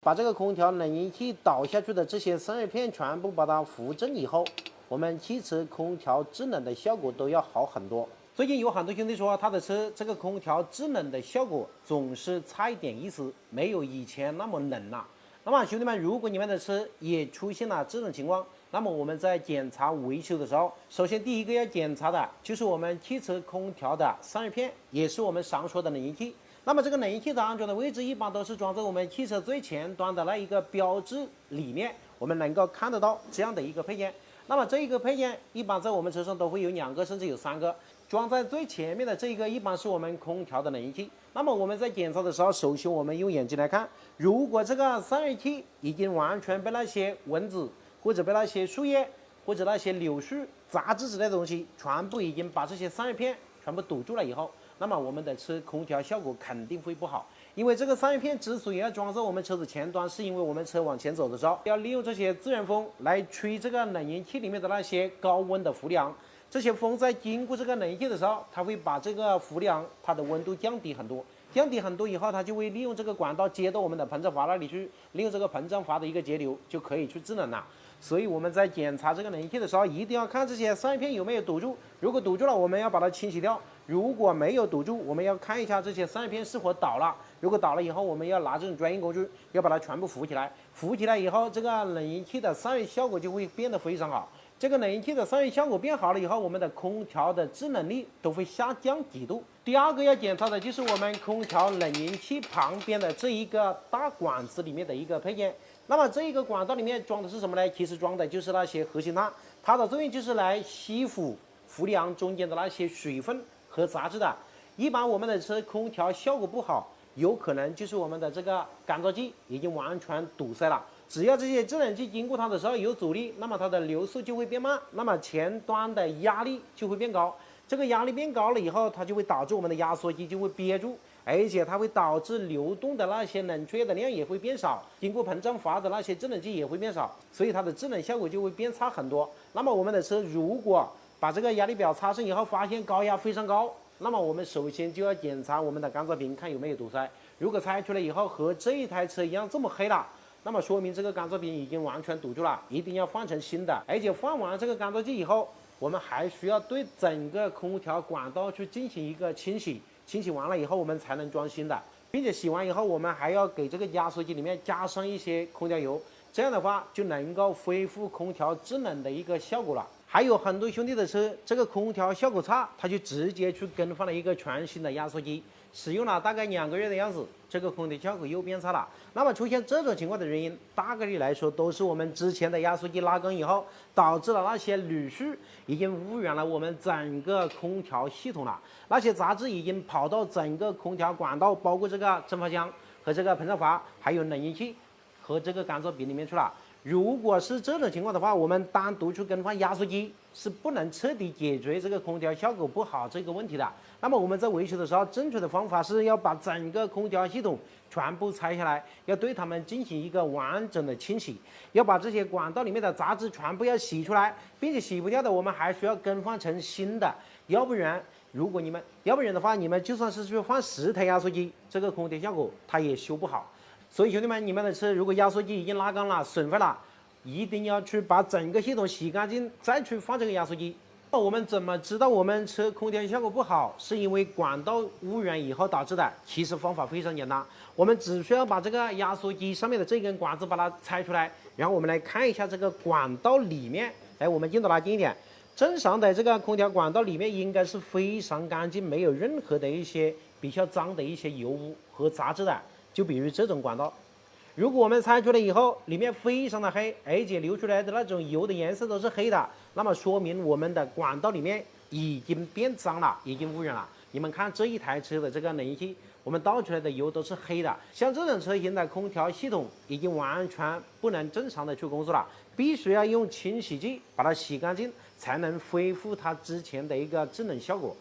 把这个空调冷凝器导下去的这些散热片全部把它扶正以后，我们汽车空调制冷的效果都要好很多。最近有很多兄弟说他的车这个空调制冷的效果总是差一点意思，没有以前那么冷了。那么兄弟们，如果你们的车也出现了这种情况，那么我们在检查维修的时候，首先第一个要检查的就是我们汽车空调的散热片，也是我们常说的冷凝器。那么这个冷凝器的安装的位置一般都是装在我们汽车最前端的那一个标志里面，我们能够看得到这样的一个配件。那么这一个配件一般在我们车上都会有2个甚至有3个，装在最前面的这一个一般是我们空调的冷凝器。那么我们在检查的时候，首先我们用眼睛来看，如果这个散热器已经完全被那些蚊子或者被那些树叶或者那些柳絮、杂质之类的东西全部已经把这些散热片全部堵住了以后，那么我们的车空调效果肯定会不好。因为这个散热片之所以要装在我们车子前端，是因为我们车往前走的时候，要利用这些自然风来吹这个冷凝器里面的那些高温的氟利昂。这些风在经过这个冷凝器的时候，它会把这个氟利昂它的温度降低很多，降低很多以后，它就会利用这个管道接到我们的膨胀阀那里去，利用这个膨胀阀的一个节流就可以去制冷了。所以我们在检查这个冷凝器的时候，一定要看这些散热片有没有堵住。如果堵住了，我们要把它清洗掉；如果没有堵住，我们要看一下这些散热片是否倒了。如果倒了以后，我们要拿这种专业工具，要把它全部扶起来。扶起来以后，这个冷凝器的散热效果就会变得非常好。这个冷凝器的散热效果变好了以后，我们的空调的制冷力都会下降几度。第二个要检查的就是我们空调冷凝器旁边的这一个大管子里面的一个配件。那么这一个管道里面装的是什么呢？其实装的就是那些活性炭，它的作用就是来吸附氟利昂中间的那些水分和杂质的。一般我们的车空调效果不好，有可能就是我们的这个干燥剂已经完全堵塞了。只要这些制冷剂经过它的时候有阻力，那么它的流速就会变慢，那么前端的压力就会变高。这个压力变高了以后，它就会导致我们的压缩机就会憋住，而且它会导致流动的那些冷却的量也会变少，经过膨胀阀的那些制冷剂也会变少，所以它的制冷效果就会变差很多。那么我们的车如果把这个压力表插上以后，发现高压非常高，那么我们首先就要检查我们的干燥瓶，看有没有堵塞。如果拆出来以后和这一台车一样这么黑了，那么说明这个干燥瓶已经完全堵住了，一定要换成新的。而且换完这个干燥剂以后，我们还需要对整个空调管道去进行一个清洗，清洗完了以后我们才能装新的，并且洗完以后我们还要给这个压缩机里面加上一些空调油，这样的话就能够恢复空调制冷的一个效果了。还有很多兄弟的车这个空调效果差，他就直接去更换了一个全新的压缩机，使用了大概2个月的样子，这个空调效果又变差了。那么出现这种情况的原因，大概率来说都是我们之前的压缩机拉缸以后，导致了那些铝絮已经污染了我们整个空调系统了，那些杂质已经跑到整个空调管道，包括这个蒸发箱和这个膨胀阀，还有冷凝器和这个干燥瓶里面去了。如果是这种情况的话，我们单独去更换压缩机是不能彻底解决这个空调效果不好这个问题的。那么我们在维修的时候，正确的方法是要把整个空调系统全部拆下来，要对它们进行一个完整的清洗，要把这些管道里面的杂质全部要洗出来，并且洗不掉的我们还需要更换成新的。要不然的话，你们就算是去换10台压缩机，这个空调效果它也修不好。所以兄弟们，你们的车如果压缩机已经拉缸了、损坏了，一定要去把整个系统洗干净，再去换这个压缩机。那我们怎么知道我们车空调效果不好是因为管道污染以后导致的？其实方法非常简单，我们只需要把这个压缩机上面的这根管子把它拆出来，然后我们来看一下这个管道里面。来，我们镜头拉近一点，正常的这个空调管道里面应该是非常干净，没有任何的一些比较脏的一些油污和杂质的。就比如这种管道，如果我们拆出来以后，里面非常的黑，而且流出来的那种油的颜色都是黑的，那么说明我们的管道里面已经变脏了，已经污染了。你们看这一台车的这个冷凝器，我们倒出来的油都是黑的，像这种车型的空调系统已经完全不能正常的去工作了，必须要用清洗剂把它洗干净，才能恢复它之前的一个制冷效果。